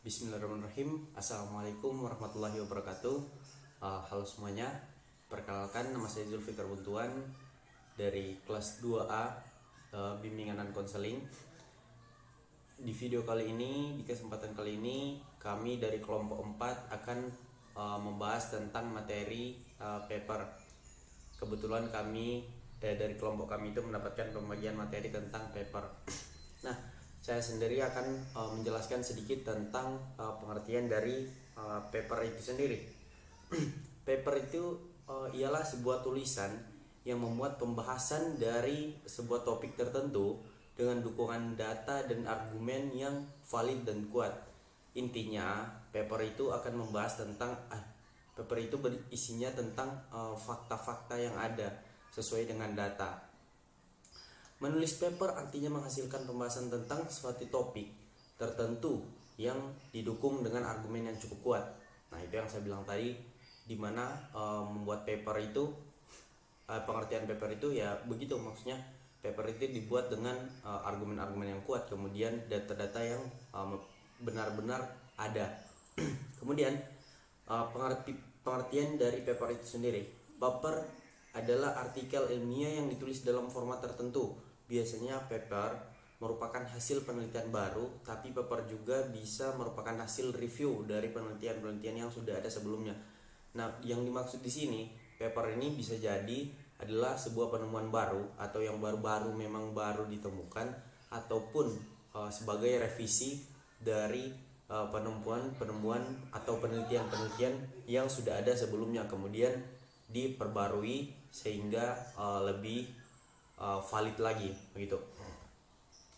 Bismillahirrahmanirrahim. Assalamualaikum warahmatullahi wabarakatuh. Halo semuanya. Perkenalkan, nama saya Zulfikar Buntuan dari kelas 2A Bimbingan dan Konseling. Di video kali ini, di kesempatan kali ini, kami dari kelompok 4 akan membahas tentang materi paper. Kebetulan kami dari kelompok kami itu mendapatkan pembagian materi tentang paper. Nah, saya sendiri akan menjelaskan sedikit tentang pengertian dari paper itu sendiri. Paper itu ialah sebuah tulisan yang memuat pembahasan dari sebuah topik tertentu dengan dukungan data dan argumen yang valid dan kuat. Intinya, paper itu akan membahas tentang paper itu berisinya tentang fakta-fakta yang ada sesuai dengan data. Menulis paper artinya menghasilkan pembahasan tentang suatu topik tertentu yang didukung dengan argumen yang cukup kuat. Nah, itu yang saya bilang tadi, dimana membuat paper itu, pengertian paper itu ya begitu, maksudnya paper itu dibuat dengan argumen-argumen yang kuat, kemudian data-data yang benar-benar ada. Kemudian pengertian dari paper itu sendiri. Paper adalah artikel ilmiah yang ditulis dalam format tertentu. Biasanya paper merupakan hasil penelitian baru, tapi paper juga bisa merupakan hasil review dari penelitian-penelitian yang sudah ada sebelumnya. Nah, yang dimaksud di sini, paper ini bisa jadi adalah sebuah penemuan baru atau yang baru-baru memang baru ditemukan, ataupun sebagai revisi dari penemuan-penemuan atau penelitian-penelitian yang sudah ada sebelumnya, kemudian diperbarui sehingga lebih valid lagi begitu.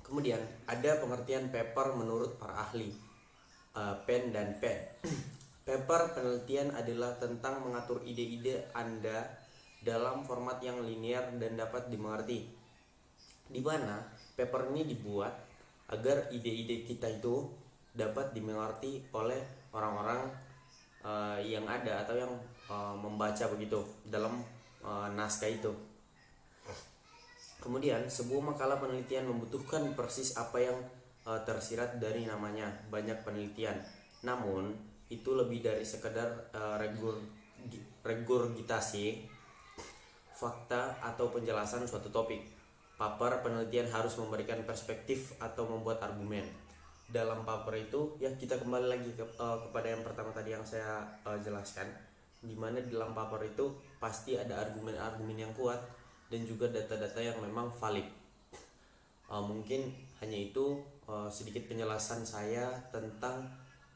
Kemudian ada pengertian paper menurut para ahli, pen dan pen. Paper penelitian adalah tentang mengatur ide-ide Anda dalam format yang linear dan dapat dimengerti, di mana paper ini dibuat agar ide-ide kita itu dapat dimengerti oleh orang-orang yang ada atau yang membaca begitu dalam naskah itu. Kemudian sebuah makalah penelitian membutuhkan persis apa yang tersirat dari namanya, banyak penelitian. Namun itu lebih dari sekedar regurgitasi fakta atau penjelasan suatu topik. Paper penelitian harus memberikan perspektif atau membuat argumen. Dalam paper itu ya kita kembali lagi kepada yang pertama tadi yang saya jelaskan, dimana dalam paper itu pasti ada argumen-argumen yang kuat dan juga data-data yang memang valid. Mungkin hanya itu sedikit penjelasan saya tentang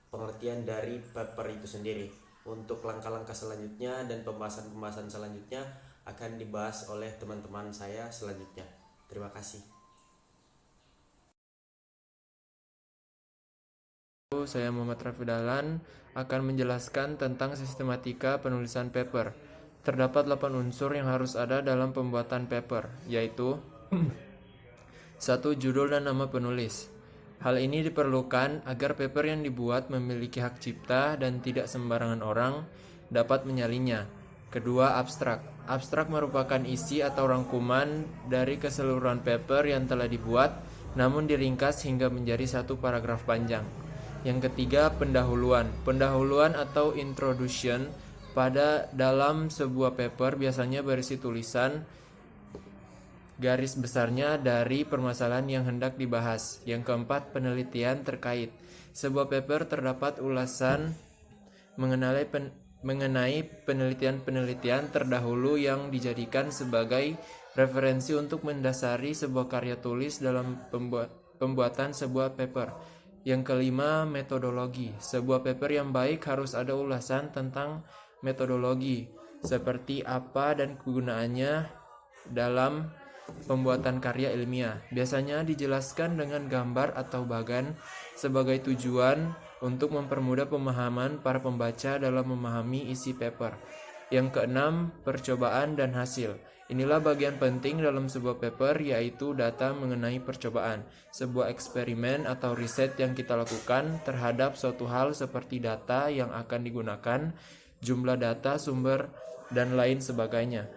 pengertian dari paper itu sendiri. Untuk langkah-langkah selanjutnya dan pembahasan-pembahasan selanjutnya akan dibahas oleh teman-teman saya selanjutnya. Terima kasih. Saya Muhammad Rafi Dahlan akan menjelaskan tentang sistematika penulisan paper. Terdapat 8 unsur yang harus ada dalam pembuatan paper, yaitu 1. Judul dan nama penulis. Hal ini diperlukan agar paper yang dibuat memiliki hak cipta dan tidak sembarangan orang dapat menyalinya. Kedua, abstrak. Abstrak merupakan isi atau rangkuman dari keseluruhan paper yang telah dibuat, namun diringkas hingga menjadi satu paragraf panjang. Yang ketiga, pendahuluan. Pendahuluan atau introduction pada dalam sebuah paper biasanya berisi tulisan garis besarnya dari permasalahan yang hendak dibahas. Yang keempat, penelitian terkait. Sebuah paper terdapat ulasan mengenai penelitian-penelitian terdahulu yang dijadikan sebagai referensi untuk mendasari sebuah karya tulis dalam pembuatan sebuah paper. Yang kelima, metodologi. Sebuah paper yang baik harus ada ulasan tentang metodologi, seperti apa dan kegunaannya dalam pembuatan karya ilmiah. Biasanya dijelaskan dengan gambar atau bagan sebagai tujuan untuk mempermudah pemahaman para pembaca dalam memahami isi paper. Yang keenam, percobaan dan hasil. Inilah bagian penting dalam sebuah paper, yaitu data mengenai percobaan, sebuah eksperimen atau riset yang kita lakukan terhadap suatu hal seperti data yang akan digunakan, jumlah data, sumber, dan lain sebagainya.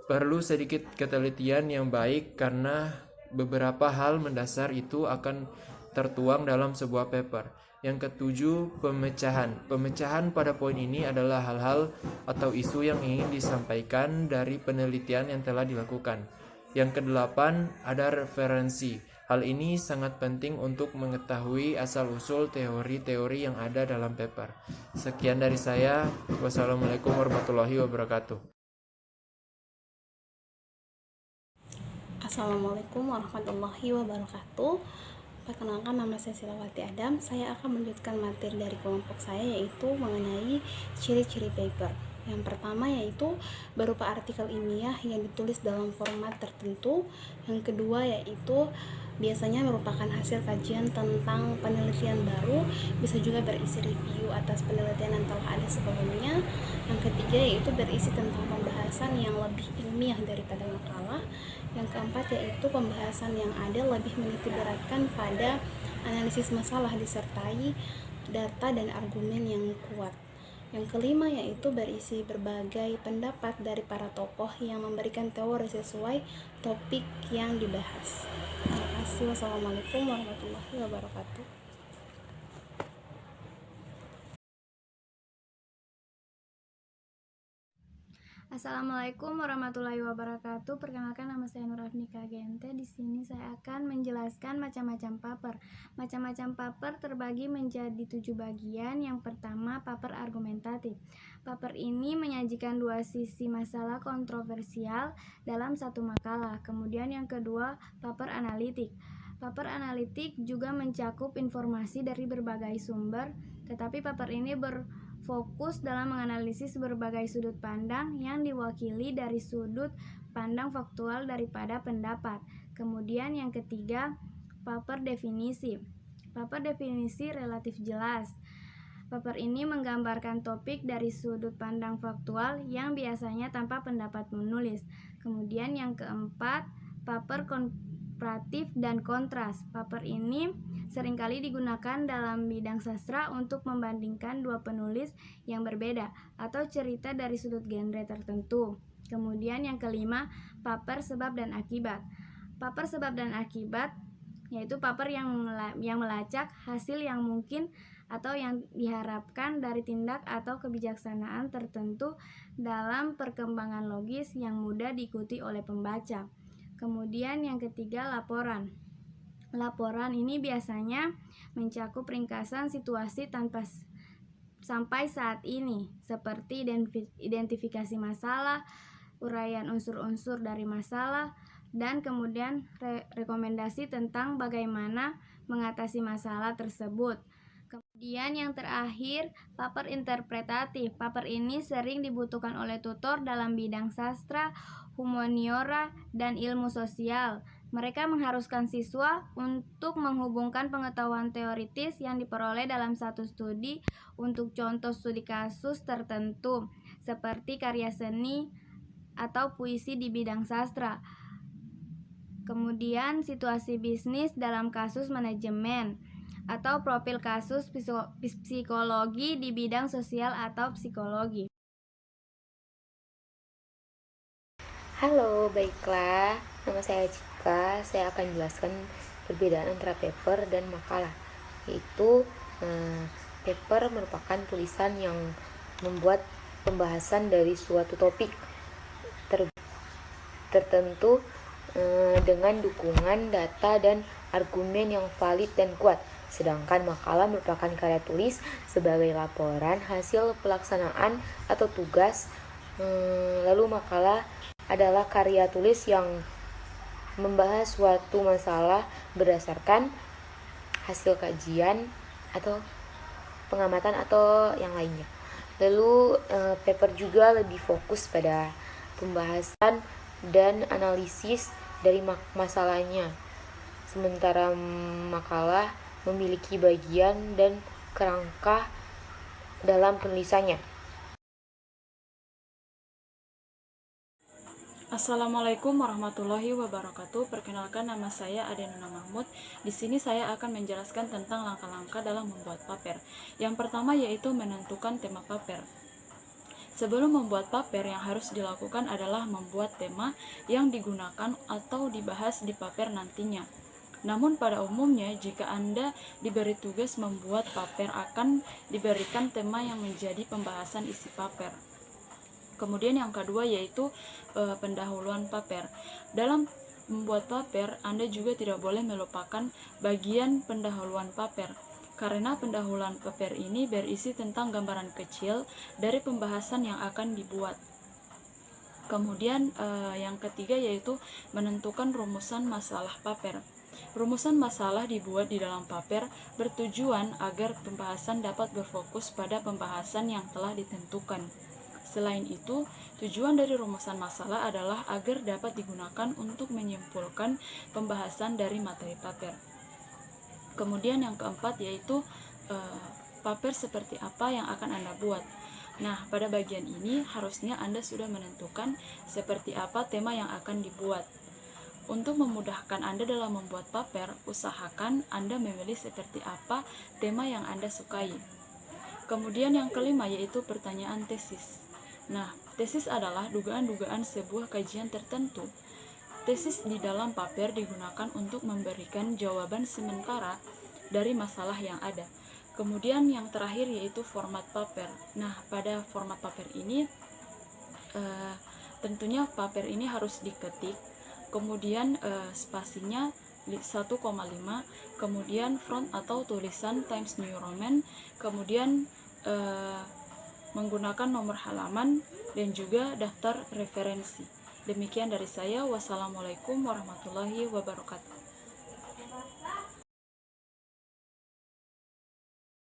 Perlu sedikit ketelitian yang baik karena beberapa hal mendasar itu akan tertuang dalam sebuah paper. Yang ketujuh, pemecahan. Pemecahan pada poin ini adalah hal-hal atau isu yang ingin disampaikan dari penelitian yang telah dilakukan. Yang kedelapan, ada referensi. Hal ini sangat penting untuk mengetahui asal-usul teori-teori yang ada dalam paper. Sekian dari saya. Wassalamualaikum warahmatullahi wabarakatuh. Assalamualaikum warahmatullahi wabarakatuh. Perkenalkan, nama saya Silawati Adam. Saya akan melanjutkan materi dari kelompok saya, yaitu mengenai ciri-ciri paper. Yang pertama yaitu berupa artikel ilmiah yang ditulis dalam format tertentu. Yang kedua yaitu biasanya merupakan hasil kajian tentang penelitian baru, bisa juga berisi review atas penelitian yang telah ada sebelumnya. Yang ketiga yaitu berisi tentang pembahasan yang lebih ilmiah daripada makalah. Yang keempat yaitu pembahasan yang ada lebih menitikberatkan pada analisis masalah disertai data dan argumen yang kuat. Yang kelima yaitu berisi berbagai pendapat dari para tokoh yang memberikan teori sesuai topik yang dibahas. Terima kasih. Wassalamualaikum warahmatullahi wabarakatuh. Assalamualaikum warahmatullahi wabarakatuh. Perkenalkan, nama saya Nur Afnika Gente. Di sini saya akan menjelaskan macam-macam paper. Macam-macam paper terbagi menjadi 7 bagian. Yang pertama, paper argumentatif. Paper ini menyajikan dua sisi masalah kontroversial dalam satu makalah. Kemudian yang kedua, paper analitik. Paper analitik juga mencakup informasi dari berbagai sumber, tetapi paper ini fokus dalam menganalisis berbagai sudut pandang yang diwakili dari sudut pandang faktual daripada pendapat. Kemudian yang ketiga, paper definisi. Paper definisi relatif jelas. Paper ini menggambarkan topik dari sudut pandang faktual yang biasanya tanpa pendapat menulis. Kemudian yang keempat, paper komparatif dan kontras. Paper ini seringkali digunakan dalam bidang sastra untuk membandingkan dua penulis yang berbeda atau cerita dari sudut genre tertentu. Kemudian yang kelima, paper sebab dan akibat. Paper sebab dan akibat yaitu paper yang melacak hasil yang mungkin atau yang diharapkan dari tindak atau kebijaksanaan tertentu dalam perkembangan logis yang mudah diikuti oleh pembaca. Kemudian yang ketiga, laporan. Laporan ini biasanya mencakup ringkasan situasi sampai saat ini, seperti identifikasi masalah, uraian unsur-unsur dari masalah, dan kemudian rekomendasi tentang bagaimana mengatasi masalah tersebut. Kemudian yang terakhir, paper interpretatif. Paper ini sering dibutuhkan oleh tutor dalam bidang sastra, humaniora, dan ilmu sosial. Mereka mengharuskan siswa untuk menghubungkan pengetahuan teoritis yang diperoleh dalam satu studi untuk contoh studi kasus tertentu, seperti karya seni atau puisi di bidang sastra. Kemudian situasi bisnis dalam kasus manajemen, atau profil kasus psikologi di bidang sosial atau psikologi. Halo, baiklah. Nama saya Cika. Saya akan jelaskan perbedaan antara paper dan makalah. Yaitu paper merupakan tulisan yang membuat pembahasan dari suatu topik tertentu dengan dukungan data dan argumen yang valid dan kuat. Sedangkan makalah merupakan karya tulis sebagai laporan hasil pelaksanaan atau tugas. Lalu makalah adalah karya tulis yang membahas suatu masalah berdasarkan hasil kajian atau pengamatan atau yang lainnya. Lalu paper juga lebih fokus pada pembahasan dan analisis dari masalahnya. Sementara makalah memiliki bagian dan kerangka dalam penulisannya. Assalamualaikum warahmatullahi wabarakatuh. Perkenalkan, nama saya Adenuna Mahmud. Di sini saya akan menjelaskan tentang langkah-langkah dalam membuat paper. Yang pertama yaitu menentukan tema paper. Sebelum membuat paper, yang harus dilakukan adalah membuat tema yang digunakan atau dibahas di paper nantinya. Namun pada umumnya jika Anda diberi tugas membuat paper akan diberikan tema yang menjadi pembahasan isi paper. Kemudian yang kedua yaitu pendahuluan paper. Dalam membuat paper, Anda juga tidak boleh melupakan bagian pendahuluan paper. Karena pendahuluan paper ini berisi tentang gambaran kecil dari pembahasan yang akan dibuat. Kemudian yang ketiga yaitu menentukan rumusan masalah paper. Rumusan masalah dibuat di dalam paper bertujuan agar pembahasan dapat berfokus pada pembahasan yang telah ditentukan. Selain itu, tujuan dari rumusan masalah adalah agar dapat digunakan untuk menyimpulkan pembahasan dari materi paper. Kemudian yang keempat yaitu paper seperti apa yang akan Anda buat. Nah, pada bagian ini harusnya Anda sudah menentukan seperti apa tema yang akan dibuat. Untuk memudahkan Anda dalam membuat paper, usahakan Anda memilih seperti apa tema yang Anda sukai. Kemudian yang kelima yaitu pertanyaan tesis. Nah, tesis adalah dugaan-dugaan sebuah kajian tertentu. Tesis di dalam paper digunakan untuk memberikan jawaban sementara dari masalah yang ada. Kemudian yang terakhir yaitu format paper. Nah, pada format paper ini tentunya paper ini harus diketik, kemudian spasinya 1,5, kemudian front atau tulisan Times New Roman, kemudian menggunakan nomor halaman dan juga daftar referensi. Demikian dari saya. Wassalamualaikum warahmatullahi wabarakatuh.